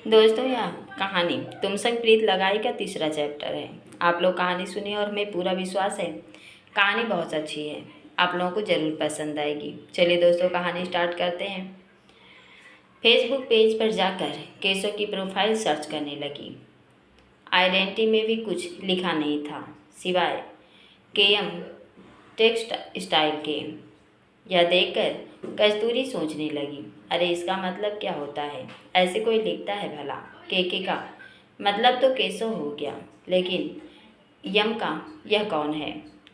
दोस्तों, यह कहानी तुम संग प्रीत लगाई का तीसरा चैप्टर है। आप लोग कहानी सुनिए और हमें पूरा विश्वास है कहानी बहुत अच्छी है। आप लोगों को ज़रूर पसंद आएगी। चलिए दोस्तों, कहानी स्टार्ट करते हैं। फेसबुक पेज पर जाकर केशव की प्रोफाइल सर्च करने लगी। आइडेंटिटी में भी कुछ लिखा नहीं था सिवाय केएम टेक्स्ट स्टाइल के। यह देखकर कस्तूरी सोचने लगी, अरे इसका मतलब क्या होता है? ऐसे कोई लिखता है भला? के का मतलब तो केशव हो गया, लेकिन यम का यह कौन है?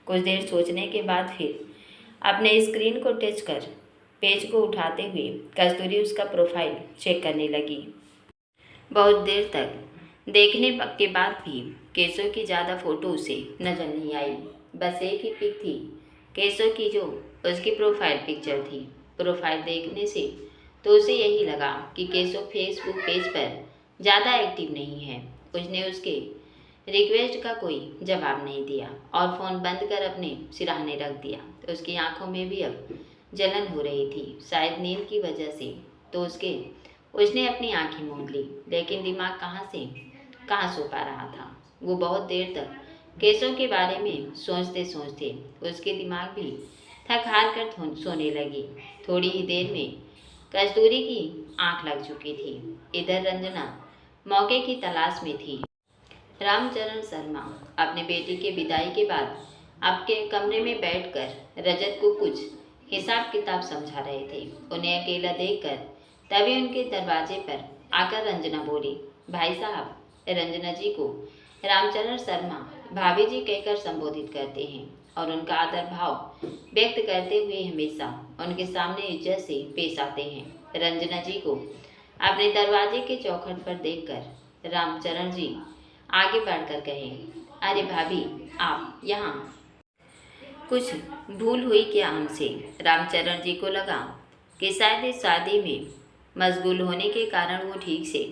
कुछ देर सोचने के बाद फिर अपने स्क्रीन को टच कर पेज को उठाते हुए कस्तूरी उसका प्रोफाइल चेक करने लगी। बहुत देर तक देखने के बाद भी केशव की ज़्यादा फ़ोटो उसे नज़र नहीं आई। बस एक ही पिक थी केशव की, जो उसकी प्रोफाइल पिक्चर थी। प्रोफाइल देखने से तो उसे यही लगा कि केशव फेसबुक पेज पर ज़्यादा एक्टिव नहीं है। उसने उसके रिक्वेस्ट का कोई जवाब नहीं दिया और फ़ोन बंद कर अपने सिरहाने रख दिया। तो उसकी आंखों में भी अब जलन हो रही थी, शायद नींद की वजह से। तो उसने अपनी आंखें मूंद ली, लेकिन दिमाग कहाँ सो पा रहा था। वो बहुत देर तक केशव के बारे में सोचते सोचते उसके दिमाग भी थक हार कर सोने लगी। थोड़ी ही देर में कस्तूरी की आंख लग चुकी थी। इधर रंजना मौके की तलाश में थी। रामचरण शर्मा अपने बेटे के विदाई के बाद आपके कमरे में बैठकर रजत को कुछ हिसाब किताब समझा रहे थे। उन्हें अकेला देखकर तभी उनके दरवाजे पर आकर रंजना बोली, भाई साहब। रंजना जी को रामचरण शर्मा भाभी जी कहकर संबोधित करते हैं और उनका आदर भाव व्यक्त करते हुए हमेशा उनके सामने इज्जत से पेश आते हैं। रंजना जी को अपने दरवाजे के चौखट पर देखकर रामचरण जी आगे बढ़कर कहे, अरे भाभी, आप यहाँ? कुछ भूल हुई क्या हमसे? रामचरण जी को लगा कि शायद इस शादी में मशगूल होने के कारण वो ठीक से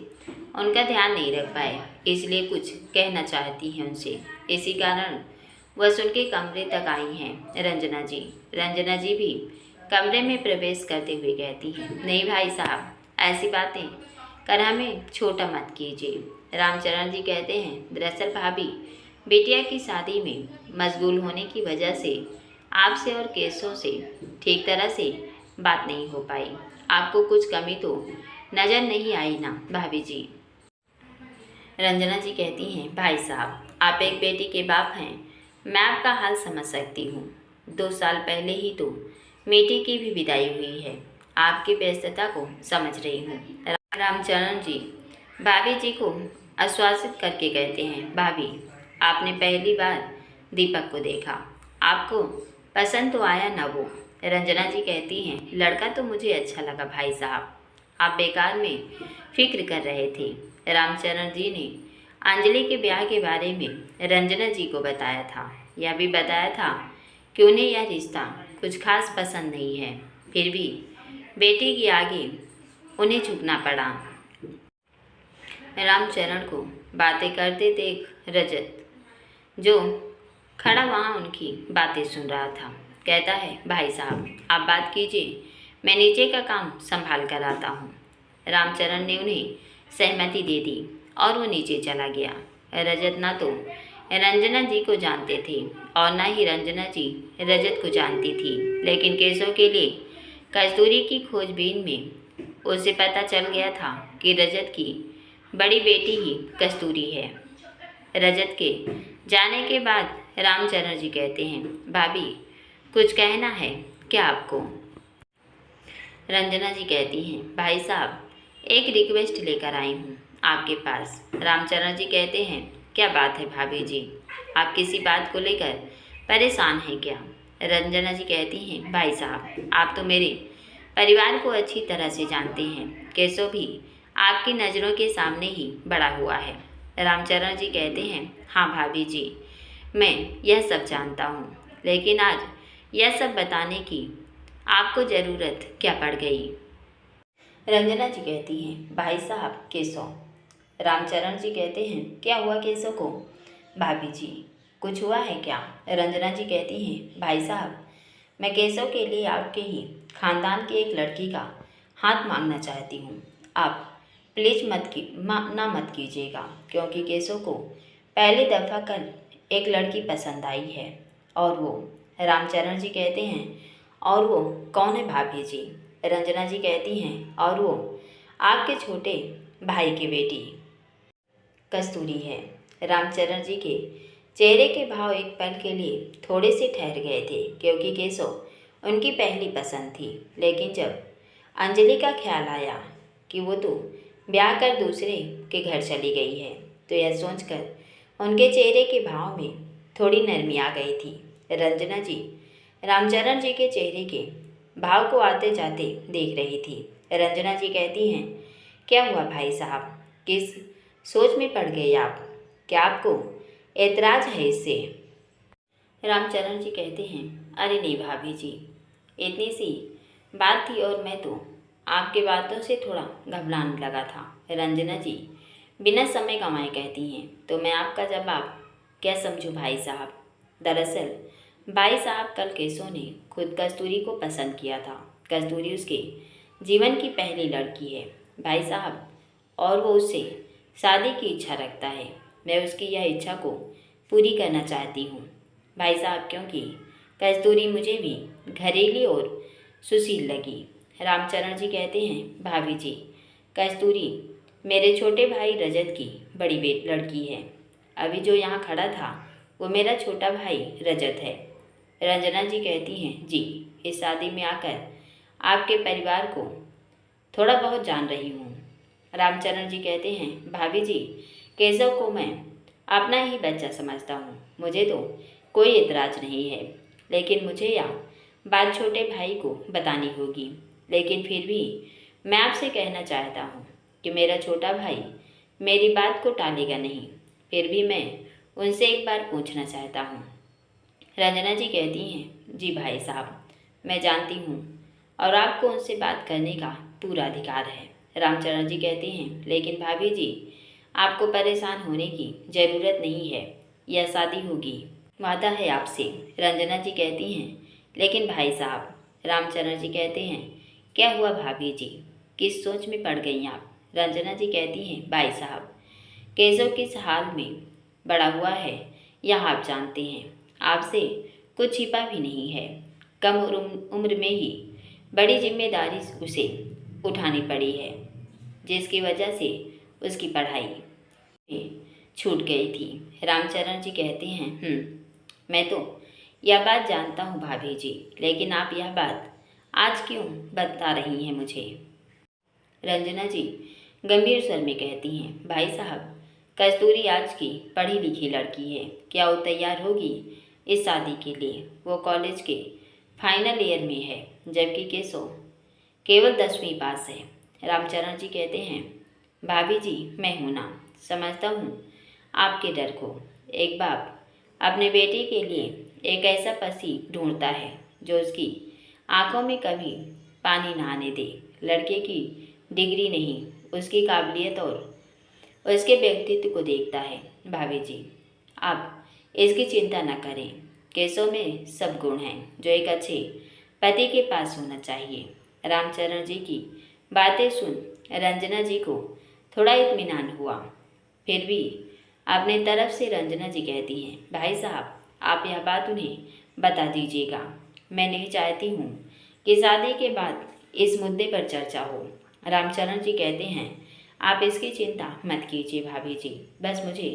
उनका ध्यान नहीं रख पाए, इसलिए कुछ कहना चाहती हैं उनसे। इसी कारण वह उनके कमरे तक आई हैं रंजना जी। रंजना जी भी कमरे में प्रवेश करते हुए कहती हैं, नहीं भाई साहब, ऐसी बातें कर हमें छोटा मत कीजिए। रामचरण जी कहते हैं, दरअसल भाभी, बिटिया की शादी में मशगूल होने की वजह से आपसे और केशव से ठीक तरह से बात नहीं हो पाई। आपको कुछ कमी तो नज़र नहीं आई ना भाभी जी? रंजना जी कहती हैं, भाई साहब, आप एक बेटी के बाप हैं, मैं आपका हाल समझ सकती हूँ। 2 साल पहले ही तो बेटी की भी विदाई हुई है। आपकी व्यस्तता को समझ रही हूँ। रामचरण जी भाभी जी को आश्वासित करके कहते हैं, भाभी, आपने पहली बार दीपक को देखा, आपको पसंद तो आया ना वो? रंजना जी कहती हैं, लड़का तो मुझे अच्छा लगा भाई साहब, आप बेकार में फिक्र कर रहे थे। रामचरण जी ने अंजलि के ब्याह के बारे में रंजना जी को बताया था। यह भी बताया था कि उन्हें यह रिश्ता कुछ खास पसंद नहीं है, फिर भी बेटी के आगे उन्हें झुकना पड़ा। रामचरण को बातें करते देख रजत, जो खड़ा वहाँ उनकी बातें सुन रहा था, कहता है, भाई साहब, आप बात कीजिए, मैं नीचे का काम संभाल कर आता हूँ। रामचरण ने उन्हें सहमति दे दी और वो नीचे चला गया। रजत ना तो रंजना जी को जानते थे और न ही रंजना जी रजत को जानती थी, लेकिन केशव के लिए कस्तूरी की खोजबीन में उसे पता चल गया था कि रजत की बड़ी बेटी ही कस्तूरी है। रजत के जाने के बाद रामचरण जी कहते हैं, भाभी, कुछ कहना है क्या आपको? रंजना जी कहती हैं, भाई साहब, एक रिक्वेस्ट लेकर आई हूँ आपके पास। रामचरण जी कहते हैं, क्या बात है भाभी जी? आप किसी बात को लेकर परेशान हैं क्या? रंजना जी कहती हैं, भाई साहब, आप तो मेरे परिवार को अच्छी तरह से जानते हैं। केशव भी आपकी नज़रों के सामने ही बड़ा हुआ है। रामचरण जी कहते हैं, हाँ भाभी जी, मैं यह सब जानता हूँ, लेकिन आज यह सब बताने की आपको ज़रूरत क्या पड़ गई? रंजना जी कहती हैं, भाई साहब, केशव। रामचरण जी कहते हैं, क्या हुआ केशव को? भाभी जी, कुछ हुआ है क्या? रंजना जी कहती हैं, भाई साहब, मैं केशव के लिए आपके ही खानदान की एक लड़की का हाथ मांगना चाहती हूँ। आप प्लीज मत कीजिएगा, क्योंकि केशव को पहली दफ़ा कल एक लड़की पसंद आई है। और वो? रामचरण जी कहते हैं, और वो कौन है भाभी जी? रंजना जी कहती हैं, और वो आपके छोटे भाई की बेटी कस्तूरी है। रामचरण जी के चेहरे के भाव एक पल के लिए थोड़े से ठहर गए थे, क्योंकि केशव उनकी पहली पसंद थी। लेकिन जब अंजलि का ख्याल आया कि वो तो ब्याह कर दूसरे के घर चली गई है, तो यह सोचकर उनके चेहरे के भाव में थोड़ी नरमी आ गई थी। रंजना जी रामचरण जी के चेहरे के भाव को आते जाते देख रही थी। रंजना जी कहती हैं, क्या हुआ भाई साहब, किस सोच में पड़ गए आप? क्या आपको एतराज़ है इससे? रामचरण जी कहते हैं, अरे नहीं भाभी जी, इतनी सी बात थी और मैं तो आपके बातों से थोड़ा घबराने लगा था। रंजना जी बिना समय गंवाए कहती हैं, तो मैं आपका जवाब क्या समझूं भाई साहब? दरअसल भाई साहब, कल केशव ने खुद कस्तूरी को पसंद किया था। कस्तूरी उसके जीवन की पहली लड़की है भाई साहब, और वो उससे शादी की इच्छा रखता है। मैं उसकी यह इच्छा को पूरी करना चाहती हूँ भाई साहब, क्योंकि कस्तूरी मुझे भी घरेली और सुशील लगी। रामचरण जी कहते हैं, भाभी जी, कस्तूरी मेरे छोटे भाई रजत की बड़ी लड़की है। अभी जो यहाँ खड़ा था वो मेरा छोटा भाई रजत है। रंजना जी कहती हैं, जी, इस शादी में आकर आपके परिवार को थोड़ा बहुत जान रही हूँ। रामचरण जी कहते हैं, भाभी जी, केशव को मैं अपना ही बच्चा समझता हूँ, मुझे तो कोई एतराज़ नहीं है, लेकिन मुझे यह बात छोटे भाई को बतानी होगी। लेकिन फिर भी मैं आपसे कहना चाहता हूँ कि मेरा छोटा भाई मेरी बात को टालेगा नहीं। फिर भी मैं उनसे एक बार पूछना चाहता हूँ। रंजना जी कहती हैं, जी भाई साहब, मैं जानती हूँ और आपको उनसे बात करने का पूरा अधिकार है। रामचरण जी कहते हैं, लेकिन भाभी जी, आपको परेशान होने की ज़रूरत नहीं है, यह शादी होगी, वादा है आपसे। रंजना जी कहती हैं, लेकिन भाई साहब। रामचरण जी कहते हैं, क्या हुआ भाभी जी, किस सोच में पड़ गई आप? रंजना जी कहती हैं, भाई साहब, केशव किस हाल में बड़ा हुआ है यह आप जानते हैं, आपसे कुछ छिपा भी नहीं है। कम उम्र में ही बड़ी जिम्मेदारी उसे उठानी पड़ी है, जिसकी वजह से उसकी पढ़ाई छूट गई थी। रामचरण जी कहते हैं, मैं तो यह बात जानता हूँ भाभी जी, लेकिन आप यह बात आज क्यों बता रही हैं मुझे? रंजना जी गंभीर स्वर में कहती हैं, भाई साहब, कस्तूरी आज की पढ़ी लिखी लड़की है, क्या वो तैयार होगी इस शादी के लिए? वो कॉलेज के फाइनल ईयर में है, जबकि केशव केवल 10वीं पास है। रामचरण जी कहते हैं, भाभी जी, मैं हूं ना, समझता हूँ आपके डर को। एक बाप अपने बेटे के लिए एक ऐसा पति ढूंढता है जो उसकी आंखों में कभी पानी ना आने दे। लड़के की डिग्री नहीं, उसकी काबिलियत और उसके व्यक्तित्व को देखता है। भाभी जी, आप इसकी चिंता न करें, केशव में सब गुण हैं जो एक अच्छे पति के पास होना चाहिए। रामचरण जी की बातें सुन रंजना जी को थोड़ा इत्मीनान हुआ। फिर भी अपने तरफ से रंजना जी कहती हैं, भाई साहब, आप यह बात उन्हें बता दीजिएगा। मैं नहीं चाहती हूँ कि शादी के बाद इस मुद्दे पर चर्चा हो। रामचरण जी कहते हैं, आप इसकी चिंता मत कीजिए भाभी जी, बस मुझे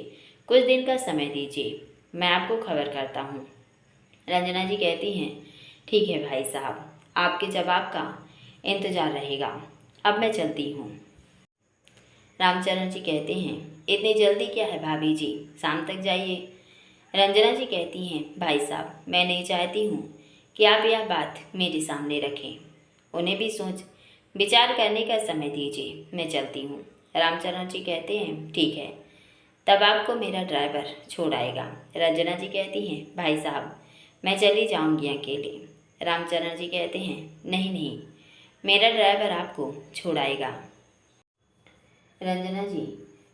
कुछ दिन का समय दीजिए, मैं आपको खबर करता हूँ। रंजना जी कहती हैं, ठीक है भाई साहब, आपके जवाब का इंतज़ार रहेगा, अब मैं चलती हूँ। रामचरण जी कहते हैं, इतनी जल्दी क्या है भाभी जी, शाम तक जाइए। रंजना जी कहती हैं, भाई साहब, मैं नहीं चाहती हूँ कि आप यह बात मेरे सामने रखें, उन्हें भी सोच विचार करने का समय दीजिए, मैं चलती हूँ। रामचरण जी कहते हैं, ठीक है, तब आपको मेरा ड्राइवर छोड़ आएगा। रंजना जी कहती हैं, भाई साहब, मैं चली जाऊँगी अकेले। रामचरण जी कहते हैं, नहीं नहीं, मेरा ड्राइवर आपको छोड़ आएगा। रंजना जी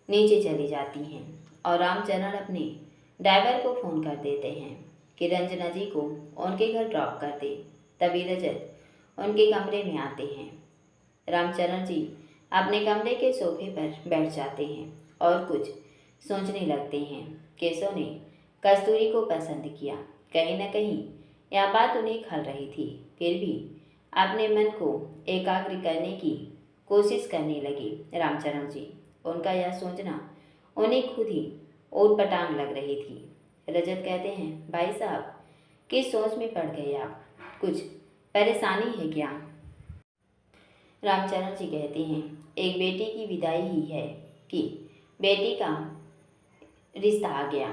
नीचे चली जाती हैं और रामचरण अपने ड्राइवर को फ़ोन कर देते हैं कि रंजना जी को उनके घर ड्रॉप कर दे। तभी रजत उनके कमरे में आते हैं। रामचरण जी अपने कमरे के सोफे पर बैठ जाते हैं और कुछ सोचने लगते हैं। केशव ने कस्तूरी को पसंद किया। कहीं न कहीं यह बात उन्हें खल रही थी, फिर भी अपने मन को एकाग्र करने की कोशिश करने लगे रामचरण जी। उनका यह सोचना उन्हें खुद ही ऊटपटांग लग रही थी। रजत कहते हैं, भाई साहब, किस सोच में पड़ गए आप? कुछ परेशानी है क्या? रामचरण जी कहते हैं, एक बेटी की विदाई ही है कि बेटी का रिश्ता आ गया।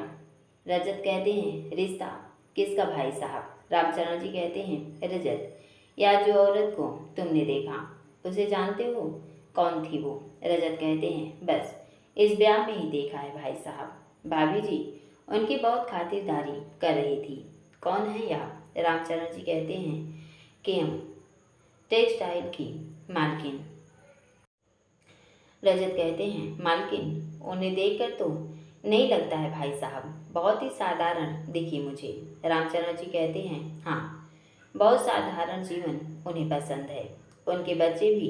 रजत कहते हैं, रिश्ता किसका भाई साहब? रामचरण जी कहते हैं, रजत, या जो औरत को तुमने देखा उसे जानते हो? कौन थी वो? रजत कहते हैं, बस इस ब्याह में ही देखा है भाई साहब। भाभी जी उनकी बहुत खातिरदारी कर रही थी। कौन है यह? रामचरण जी कहते हैं कि हम टेक्सटाइल की मालकिन। रजत कहते हैं, मालकिन? उन्हें देखकर तो नहीं लगता है भाई साहब, बहुत ही साधारण दिखी मुझे। रामचरण जी कहते हैं, हाँ, बहुत साधारण जीवन उन्हें पसंद है। उनके बच्चे भी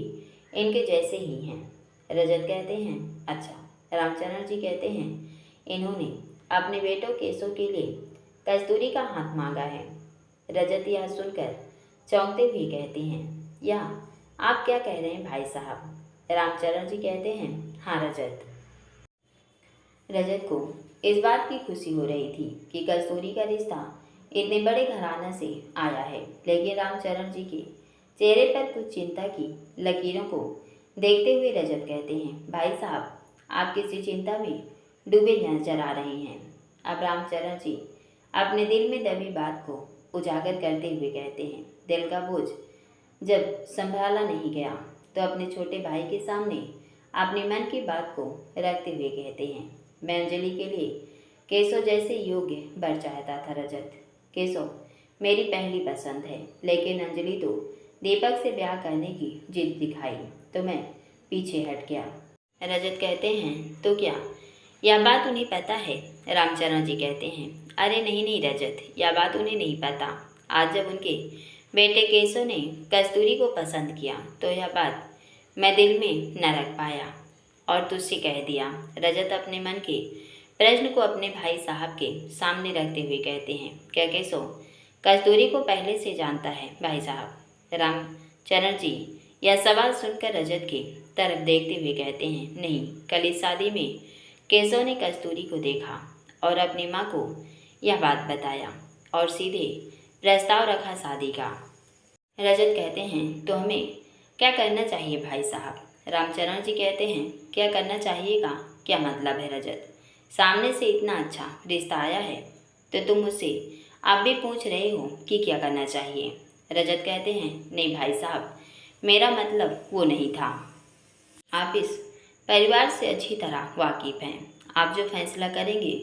इनके जैसे ही हैं। रजत कहते हैं, अच्छा। रामचरण जी कहते हैं, इन्होंने अपने बेटों केशव के लिए कस्तूरी का हाथ मांगा है। रजत यह सुनकर चौंकते हुए कहते हैं, यह आप क्या कह रहे हैं भाई साहब? रामचरण जी कहते हैं, हाँ रजत। रजत को इस बात की खुशी हो रही थी कि कस्तूरी का रिश्ता इतने बड़े घराने से आया है, लेकिन रामचरण जी के चेहरे पर कुछ चिंता की लकीरों को देखते हुए रजत कहते हैं, भाई साहब, आप किसी चिंता में डूबे नजर आ रहे हैं। अब रामचरण जी अपने दिल में दबी बात को उजागर करते हुए कहते हैं, दिल का बोझ जब संभाला नहीं गया तो अपने छोटे भाई के सामने अपने मन की बात को रखते हुए कहते हैं, मैं अंजलि के लिए केशव जैसे योग्य वर चाहता था रजत। केशव मेरी पहली पसंद है, लेकिन अंजलि तो दीपक से ब्याह करने की जिद दिखाई तो मैं पीछे हट गया। रजत कहते हैं, तो क्या यह बात उन्हें पता है? रामचरण जी कहते हैं, अरे नहीं नहीं रजत, यह बात उन्हें नहीं पता। आज जब उनके बेटे केशव ने कस्तूरी को पसंद किया तो यह बात मैं दिल में न रख पाया और तुझसे कह दिया। रजत अपने मन के प्रश्न को अपने भाई साहब के सामने रखते हुए कहते हैं, क्या केशव कस्तूरी को पहले से जानता है भाई साहब? रामचरण जी यह सवाल सुनकर रजत की तरफ देखते हुए कहते हैं, नहीं, कल इस शादी में केशव ने कस्तूरी को देखा और अपनी माँ को यह बात बताया और सीधे प्रस्ताव रखा शादी का। रजत कहते हैं, तो हमें क्या करना चाहिए भाई साहब? रामचरण जी कहते हैं, क्या करना चाहिए का क्या मतलब है रजत? सामने से इतना अच्छा रिश्ता आया है तो तुम मुझसे आप भी पूछ रहे हो कि क्या करना चाहिए? रजत कहते हैं, नहीं भाई साहब, मेरा मतलब वो नहीं था। आप इस परिवार से अच्छी तरह वाकिफ़ हैं। आप जो फैसला करेंगे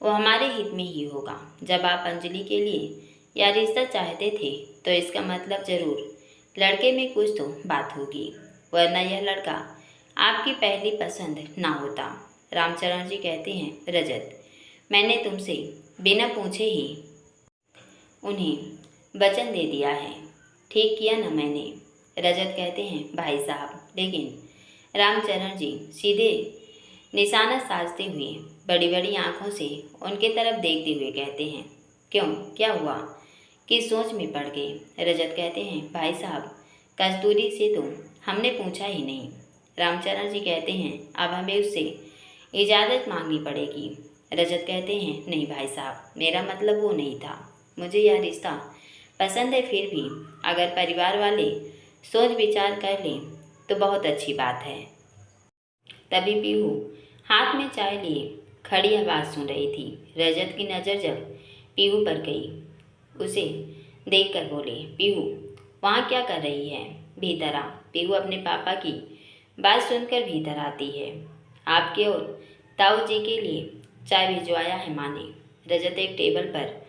वो हमारे हित में ही होगा। जब आप अंजलि के लिए यह रिश्ता चाहते थे तो इसका मतलब ज़रूर लड़के में कुछ तो बात होगी, वरना यह लड़का आपकी पहली पसंद ना होता। रामचरण जी कहते हैं, रजत, मैंने तुमसे बिना पूछे ही उन्हें वचन दे दिया है, ठीक किया ना मैंने? रजत कहते हैं, भाई साहब, लेकिन रामचरण जी सीधे निशाना साधते हुए बड़ी बड़ी आंखों से उनके तरफ देखते हुए कहते हैं, क्यों, क्या हुआ? किस सोच में पड़ गए? रजत कहते हैं, भाई साहब, कस्तूरी से तो हमने पूछा ही नहीं। रामचरण जी कहते हैं, अब हमें उससे इजाज़त मांगनी पड़ेगी। रजत कहते हैं, नहीं भाई साहब, मेरा मतलब वो नहीं था। मुझे यह रिश्ता पसंद है, फिर भी अगर परिवार वाले सोच विचार कर लें तो बहुत अच्छी बात है। तभी पीहू हाथ में चाय लिए खड़ी आवाज़ सुन रही थी। रजत की नज़र जब पीहू पर गई, उसे देखकर बोले, पीहू वहाँ क्या कर रही है? भीतर आ। पीहू अपने पापा की बात सुनकर भीतर आती है। आपके और ताऊ जी के लिए चाय भिजवाया है माँ ने। रजत एक टेबल पर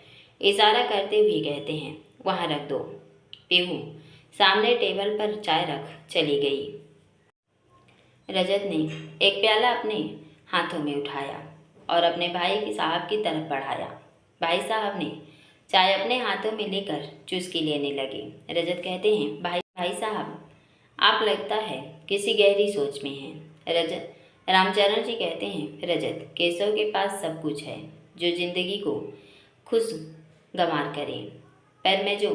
इशारा करते हुए कहते हैं, वहाँ रख दो। पीहू सामने टेबल पर चाय रख चली गई। रजत ने एक प्याला अपने हाथों में उठाया और अपने भाई साहब की तरफ बढ़ाया। भाई साहब ने चाय अपने हाथों में लेकर चुस्की लेने लगे। रजत कहते हैं, भाई साहब, आप लगता है किसी गहरी सोच में हैं। रजत रामचरण जी कहते हैं, रजत, केशव के पास सब कुछ है जो जिंदगी को खुशगवार करे, पर मैं जो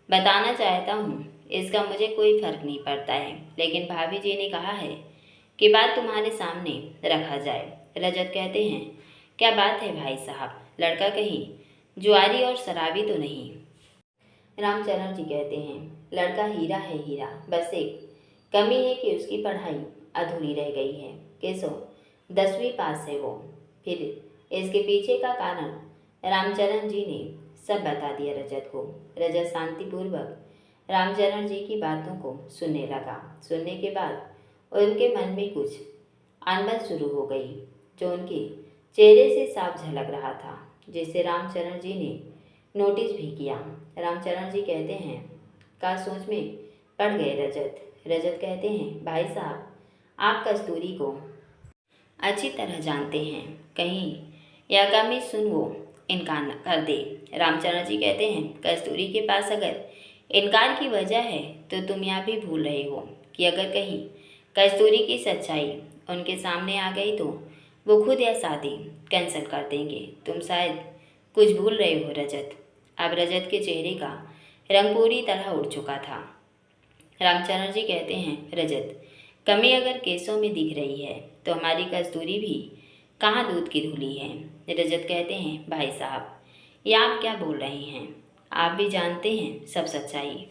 बताना चाहता हूँ इसका मुझे कोई फर्क नहीं पड़ता है, लेकिन भाभी जी ने कहा है कि बात तुम्हारे सामने रखा जाए। रजत कहते हैं, क्या बात है भाई साहब, लड़का कहीं जुआरी और शराबी तो नहीं? रामचरण जी कहते हैं, लड़का हीरा है हीरा, बस एक कमी है कि उसकी पढ़ाई अधूरी रह गई है। केशव 10वीं पास है वो। फिर इसके पीछे का कारण रामचरण जी ने सब बता दिया रजत को। रजत शांतिपूर्वक रामचरण जी की बातों को सुनने लगा। सुनने के बाद उनके मन में कुछ अनबन शुरू हो गई, जो उनके चेहरे से साफ झलक रहा था, जिसे रामचरण जी ने नोटिस भी किया। रामचरण जी कहते हैं, का सोच में पड़ गए रजत। रजत कहते हैं, भाई साहब, आप कस्तूरी को अच्छी तरह जानते हैं, कहीं यह कमी सुन वो इनकार न कर दे। रामचरण जी कहते हैं, कस्तूरी के पास अगर इनकार की वजह है तो तुम यह भी भूल रहे हो कि अगर कहीं कस्तूरी की सच्चाई उनके सामने आ गई तो वो खुद यह शादी कैंसिल कर देंगे। तुम शायद कुछ भूल रहे हो रजत। अब रजत के चेहरे का रंग पूरी तरह उड़ चुका था। रामचरण जी कहते हैं, रजत, कमी अगर केसों में दिख रही है तो हमारी कस्तूरी भी कहाँ दूध की धुली है। रजत कहते हैं, भाई साहब, ये आप क्या बोल रहे हैं? आप भी जानते हैं सब सच्चाई,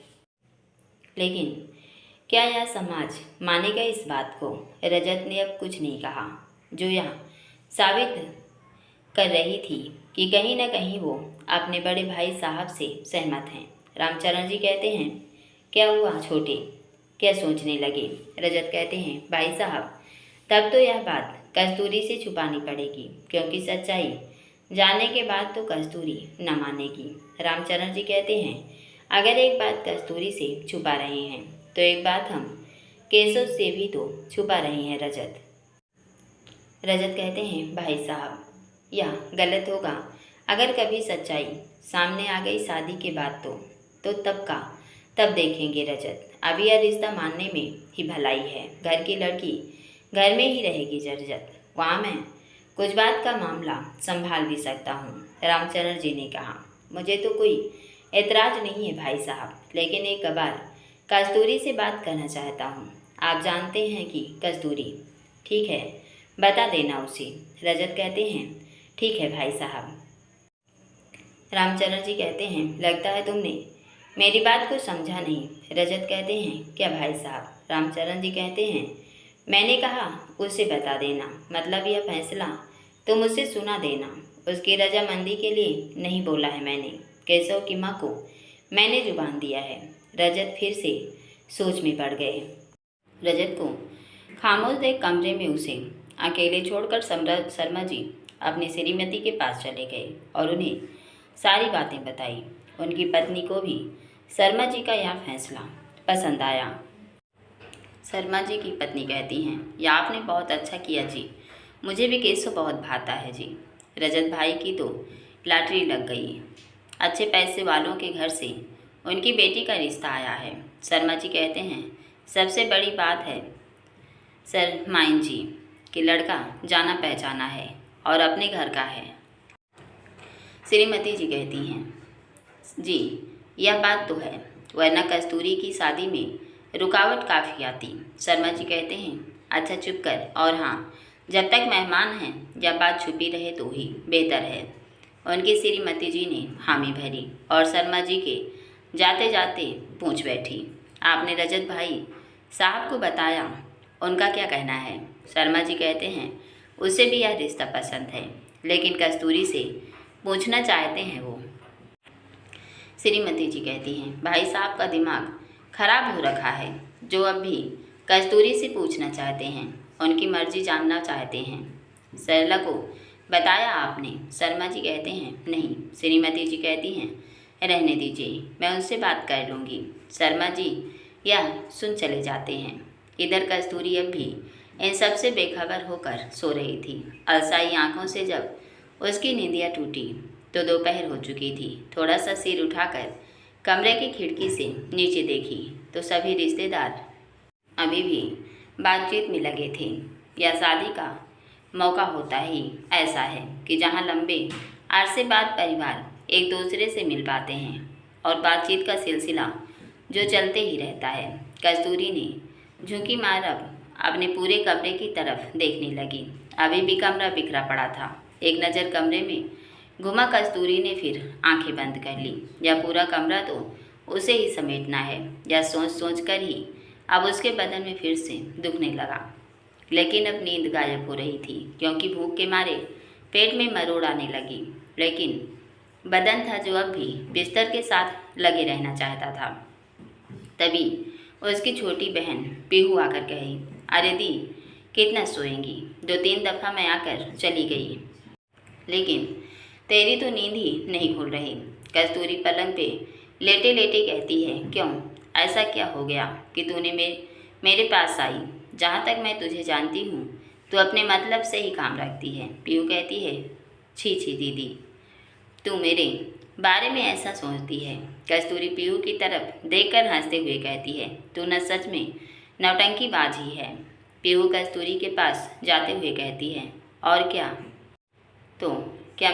लेकिन क्या यह समाज मानेगा इस बात को? रजत ने अब कुछ नहीं कहा, जो यह साबित कर रही थी कि कहीं न कहीं वो अपने बड़े भाई साहब से सहमत हैं। रामचरण जी कहते हैं, क्या हुआ छोटे, क्या सोचने लगे? रजत कहते हैं, भाई साहब, तब तो यह बात कस्तूरी से छुपानी पड़ेगी, क्योंकि सच्चाई जानने के बाद तो कस्तूरी न मानेगी। रामचरण जी कहते हैं, अगर एक बात कस्तूरी से छुपा रहे हैं तो एक बात हम केशव से भी तो छुपा रहे हैं रजत। रजत कहते हैं, भाई साहब, यह गलत होगा अगर कभी सच्चाई सामने आ गई शादी के बाद तो तब का तब देखेंगे रजत। अभी यह रिश्ता मानने में ही भलाई है। घर की लड़की घर में ही रहेगी रजत, वहाँ मैं कुछ बात का मामला संभाल भी सकता हूँ। रामचरण जी ने कहा, मुझे तो कोई एतराज़ नहीं है भाई साहब, लेकिन एक बार कस्तूरी से बात करना चाहता हूँ। आप जानते हैं कि कस्तूरी, ठीक है, बता देना उसे। रजत कहते हैं, ठीक है भाई साहब। रामचरण जी कहते हैं, लगता है तुमने मेरी बात को समझा नहीं। रजत कहते हैं, क्या भाई साहब? रामचरण जी कहते हैं, मैंने कहा उसे बता देना, मतलब यह फैसला तुम उससे सुना देना। उसकी रजामंदी के लिए नहीं बोला है मैंने। केशव की माँ को मैंने जुबान दिया है। रजत फिर से सोच में पड़ गए। रजत को खामोश देख कमरे में उसे अकेले छोड़कर शर्मा जी अपनी श्रीमती के पास चले गए और उन्हें सारी बातें बताई। उनकी पत्नी को भी शर्मा जी का यह फैसला पसंद आया। शर्मा जी की पत्नी कहती हैं, यह आपने बहुत अच्छा किया जी, मुझे भी केशव बहुत भाता है जी। रजत भाई की तो लॉटरी लग गई, अच्छे पैसे वालों के घर से उनकी बेटी का रिश्ता आया है। शर्मा जी कहते हैं, सबसे बड़ी बात है शर्माइन जी कि लड़का जाना पहचाना है और अपने घर का है। श्रीमती जी कहती हैं, जी यह बात तो है, वरना कस्तूरी की शादी में रुकावट काफ़ी आती। शर्मा जी कहते हैं, अच्छा चुप कर, और हाँ, जब तक मेहमान हैं यह बात छुपी रहे तो ही बेहतर है। उनकी श्रीमती जी ने हामी भरी और शर्मा जी के जाते जाते पूछ बैठी, आपने रजत भाई साहब को बताया, उनका क्या कहना है? शर्मा जी कहते हैं, उसे भी यह रिश्ता पसंद है, लेकिन कस्तूरी से पूछना चाहते हैं वो। श्रीमती जी कहती हैं, भाई साहब का दिमाग खराब हो रखा है, जो अब भी कस्तूरी से पूछना चाहते हैं, उनकी मर्जी जानना चाहते हैं। सरला को बताया आपने? शर्मा जी कहते हैं, नहीं। श्रीमती जी कहती हैं, रहने दीजिए, मैं उनसे बात कर लूँगी। शर्मा जी यह सुन चले जाते हैं। इधर कस्तूरी अब भी इन सब से बेखबर होकर सो रही थी। अलसाई आंखों से जब उसकी नींदियाँ टूटी तो दोपहर हो चुकी थी। थोड़ा सा सिर उठाकर कमरे की खिड़की से नीचे देखी तो सभी रिश्तेदार अभी भी बातचीत में लगे थे। यह शादी का मौका होता ही ऐसा है कि जहाँ लंबे अरसे बाद परिवार एक दूसरे से मिल पाते हैं और बातचीत का सिलसिला जो चलते ही रहता है। कस्तूरी ने झुकी मार अब अपने पूरे कमरे की तरफ देखने लगी। अभी भी कमरा बिखरा पड़ा था। एक नज़र कमरे में घुमा कस्तूरी ने फिर आंखें बंद कर ली। यह पूरा कमरा तो उसे ही समेटना है, यह सोच सोच कर ही अब उसके बदन में फिर से दुखने लगा। लेकिन अब नींद गायब हो रही थी, क्योंकि भूख के मारे पेट में मरोड़ आने लगी। लेकिन बदन था जो अब भी बिस्तर के साथ लगे रहना चाहता था। तभी उसकी छोटी बहन पीहू आकर कही, अरे दी, कितना सोएंगी? 2-3 दफ़ा मैं आकर चली गई, लेकिन तेरी तो नींद ही नहीं खुल रही। कस्तूरी पलंग पे लेटे लेटे कहती है, क्यों, ऐसा क्या हो गया कि तूने मेरे पास आई? जहाँ तक मैं तुझे जानती हूँ तो अपने मतलब से ही काम रखती है। पीहू कहती है, छी छी दीदी, तू मेरे बारे में ऐसा सोचती है। कस्तूरी पीहू की तरफ देखकर हंसते हुए कहती है, तू न सच में नौटंकीबाज ही है। पीहू कस्तूरी के पास जाते हुए कहती है, और क्या, तो क्या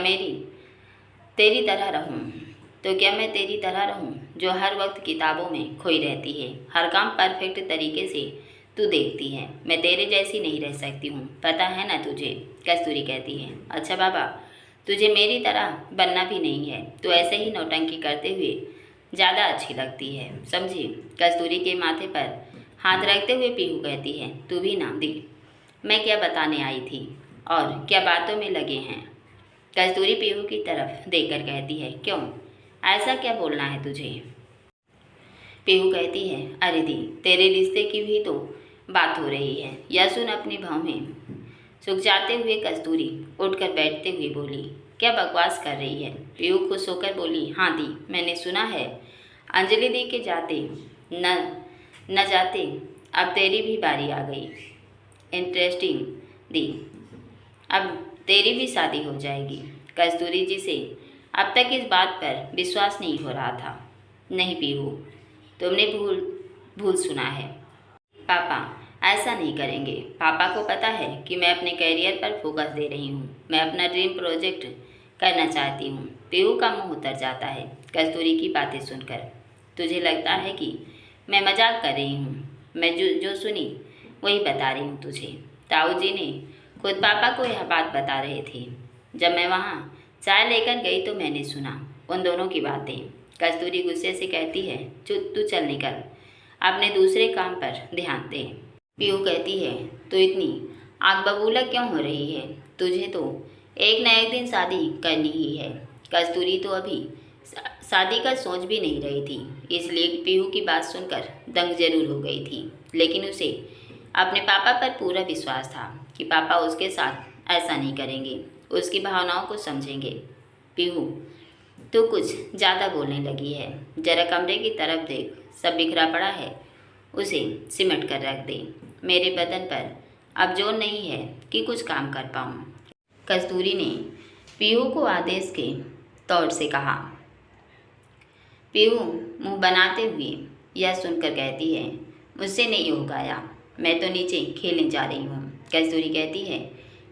तेरी तरह रहूं? तो क्या मैं तेरी तरह रहूं जो हर वक्त किताबों में खोई रहती है, हर काम परफेक्ट तरीके से तू देखती है? मैं तेरे जैसी नहीं रह सकती हूँ, पता है ना तुझे? कस्तूरी कहती है, अच्छा बाबा, तुझे मेरी तरह बनना भी नहीं है, तो ऐसे ही नौटंकी करते हुए ज़्यादा अच्छी लगती है, समझी? कस्तूरी के माथे पर हाथ रखते हुए पीहू कहती है, तू भी ना दी, मैं क्या बताने आई थी और क्या बातों में लगे हैं? कस्तूरी पीहू की तरफ देखकर कहती है, क्यों, ऐसा क्या बोलना है तुझे? पीहू कहती है, अरे दी, तेरे रिश्ते की भी तो बात हो रही है। यह सुन अपनी भौहें सुखचाते हुए कस्तूरी उठकर बैठते हुए बोली, क्या बकवास कर रही है? पीहू खुश होकर बोली, हाँ दी, मैंने सुना है अंजलि दी के जाते न जाते अब तेरी भी बारी आ गई। इंटरेस्टिंग दी, अब तेरी भी शादी हो जाएगी। कस्तूरी जी से अब तक इस बात पर विश्वास नहीं हो रहा था। नहीं पीहू, तुमने भूल सुना है। पापा ऐसा नहीं करेंगे। पापा को पता है कि मैं अपने करियर पर फोकस दे रही हूँ, मैं अपना ड्रीम प्रोजेक्ट करना चाहती हूँ। पीहू का मुंह उतर जाता है कस्तूरी की बातें सुनकर। तुझे लगता है कि मैं मजाक कर रही हूँ? मैं जो सुनी वही बता रही हूँ तुझे। ताऊ जी ने खुद पापा को यह बात बता रहे थे। जब मैं वहाँ चाय लेकर गई तो मैंने सुना उन दोनों की बातें। कस्तूरी गुस्से से कहती है, तू चल निकल, अपने दूसरे काम पर ध्यान दे। पीहू कहती है, तू इतनी आग बबूला क्यों हो रही है? तुझे तो एक न एक दिन शादी करनी ही है। कस्तूरी तो अभी शादी का सोच भी नहीं रही थी, इसलिए पीहू की बात सुनकर दंग जरूर हो गई थी। लेकिन उसे अपने पापा पर पूरा विश्वास था कि पापा उसके साथ ऐसा नहीं करेंगे, उसकी भावनाओं को समझेंगे। पीहू, तू कुछ ज़्यादा बोलने लगी है, जरा कमरे की तरफ देख, सब बिखरा पड़ा है, उसे सिमट कर रख दे। मेरे बदन पर अब जोर नहीं है कि कुछ काम कर पाऊँ। कस्तूरी ने पीहू को आदेश के तौर से कहा। पीहू मुंह बनाते हुए यह सुनकर कहती है, मुझसे नहीं हो गया, मैं तो नीचे खेलने जा रही हूँ। कस्तूरी कहती है,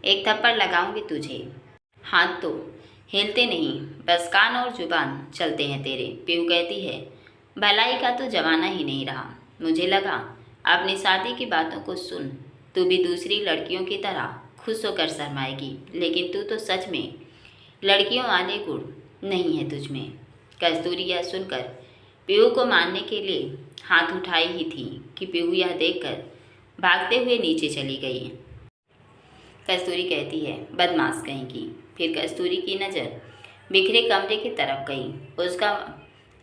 एक थप्पड़ लगाऊंगी तुझे। हाथ तो हिलते नहीं, बस कान और जुबान चलते हैं तेरे। पीहू कहती है, भलाई का तो जमाना ही नहीं रहा। मुझे लगा अपनी शादी की बातों को सुन तू भी दूसरी लड़कियों की तरह खुश होकर शर्माएगी, लेकिन तू तो सच में लड़कियों वाले गुण नहीं है तुझ में। कस्तूरी यह सुनकर पीहू को मारने के लिए हाथ उठाई ही थी कि पीहू यह देखकर भागते हुए नीचे चली गई। कस्तूरी कहती है, बदमाश कहीं की। फिर कस्तूरी की नज़र बिखरे कमरे की तरफ गई। उसका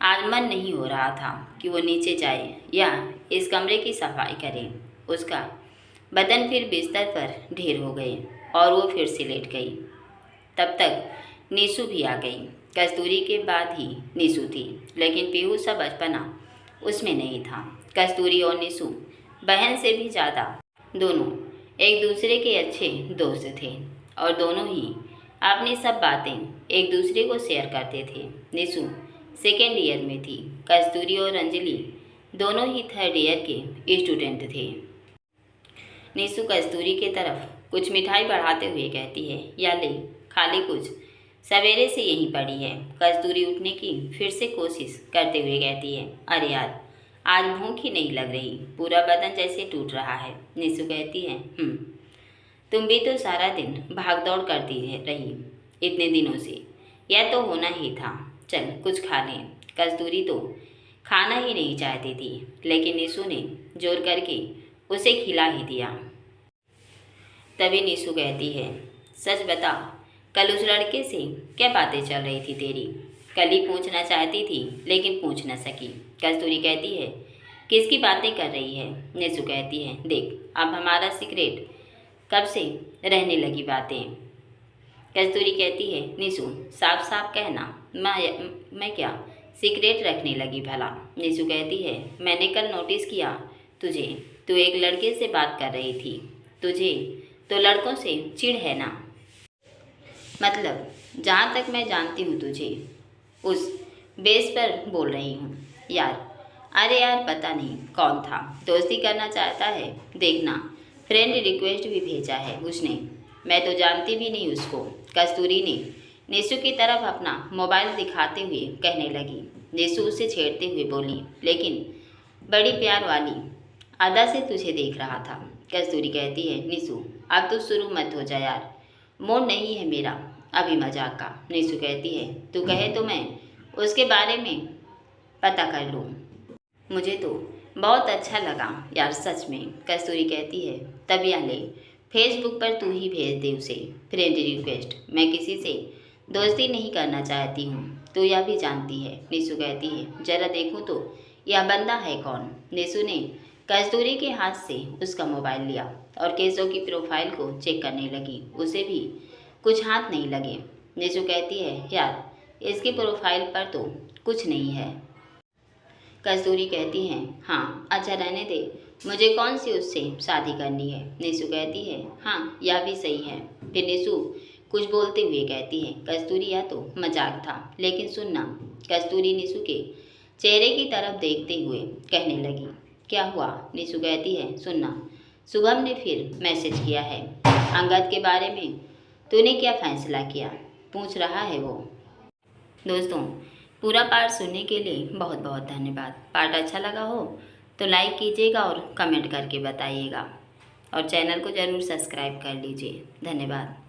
आज मन नहीं हो रहा था कि वो नीचे जाए या इस कमरे की सफाई करे। उसका बदन फिर बिस्तर पर ढेर हो गए और वो फिर से लेट गई। तब तक नीसू भी आ गई। कस्तूरी के बाद ही नीसू थी, लेकिन पीहू सा बचपना उसमें नहीं था। कस्तूरी और नीसू बहन से भी ज़्यादा दोनों एक दूसरे के अच्छे दोस्त थे और दोनों ही अपनी सब बातें एक दूसरे को शेयर करते थे। नीसू सेकेंड ईयर में थी। कस्तूरी और अंजलि दोनों ही थर्ड ईयर के स्टूडेंट थे। निशु कस्तूरी की तरफ कुछ मिठाई बढ़ाते हुए कहती है, या ले, खा ले कुछ, सवेरे से यहीं पड़ी है। कस्तूरी उठने की फिर से कोशिश करते हुए कहती है, अरे यार, आज भूख ही नहीं लग रही, पूरा बदन जैसे टूट रहा है। निशु कहती है, तुम भी तो सारा दिन भाग दौड़ करती रही इतने दिनों से, यह तो होना ही था, चल कुछ खा लें। कस्तूरी तो खाना ही नहीं चाहती थी, लेकिन निशु ने जोर करके उसे खिला ही दिया। तभी निशु कहती है, सच बता, कल उस लड़के से क्या बातें चल रही थी तेरी? कल ही पूछना चाहती थी लेकिन पूछ न सकी। कस्तूरी कहती है, किसकी बातें कर रही है? निशु कहती है, देख, अब हमारा सीक्रेट कब से रहने लगी बातें। कस्तूरी कहती है, निशु साफ साफ कहना, मैं क्या सीक्रेट रखने लगी भला? निशु कहती है, मैंने कल नोटिस किया तुझे, तू एक लड़के से बात कर रही थी, तुझे तो लड़कों से चिढ़ है ना? मतलब जहाँ तक मैं जानती हूँ तुझे उस बेस पर बोल रही हूँ यार। अरे यार, पता नहीं कौन था, दोस्ती करना चाहता है, देखना फ्रेंड रिक्वेस्ट भी भेजा है उसने, मैं तो जानती भी नहीं उसको। कस्तूरी ने निशु की तरफ अपना मोबाइल दिखाते हुए कहने लगी। निशु उसे छेड़ते हुए बोली, लेकिन बड़ी प्यार वाली अदा से तुझे देख रहा था। कस्तूरी कहती है, निशु अब तो शुरू मत हो जा यार, मूड नहीं है मेरा अभी मजाक का। निशु कहती है, तू कहे तो मैं उसके बारे में पता कर लूँ, मुझे तो बहुत अच्छा लगा यार सच में। कस्तूरी कहती है, तब या ले, फेसबुक पर तू ही भेज दे उसे फ्रेंड रिक्वेस्ट, मैं किसी से दोस्ती नहीं करना चाहती हूँ, तू यह भी जानती है। निशु कहती है, जरा देखूँ तो यह बंदा है कौन? निशु ने कस्तूरी के हाथ से उसका मोबाइल लिया और केशव की प्रोफाइल को चेक करने लगी, उसे भी कुछ हाथ नहीं लगे। निशु कहती है, यार इसकी प्रोफाइल पर तो कुछ नहीं है। कस्तूरी कहती है, हाँ अच्छा रहने दे, मुझे कौन सी उससे शादी करनी है। निशु कहती है, हाँ यह भी सही है। फिर निशु कुछ बोलते हुए कहती है, कस्तूरी यह तो मजाक था, लेकिन सुनना। कस्तूरी निशु के चेहरे की तरफ देखते हुए कहने लगी, क्या हुआ? निशु कहती है, सुनना, शुभम ने फिर मैसेज किया है अंगद के बारे में, तूने क्या फैसला किया पूछ रहा है वो। दोस्तों, पूरा पार्ट सुनने के लिए बहुत बहुत धन्यवाद। पार्ट अच्छा लगा हो तो लाइक कीजिएगा और कमेंट करके बताइएगा, और चैनल को ज़रूर सब्सक्राइब कर लीजिए। धन्यवाद।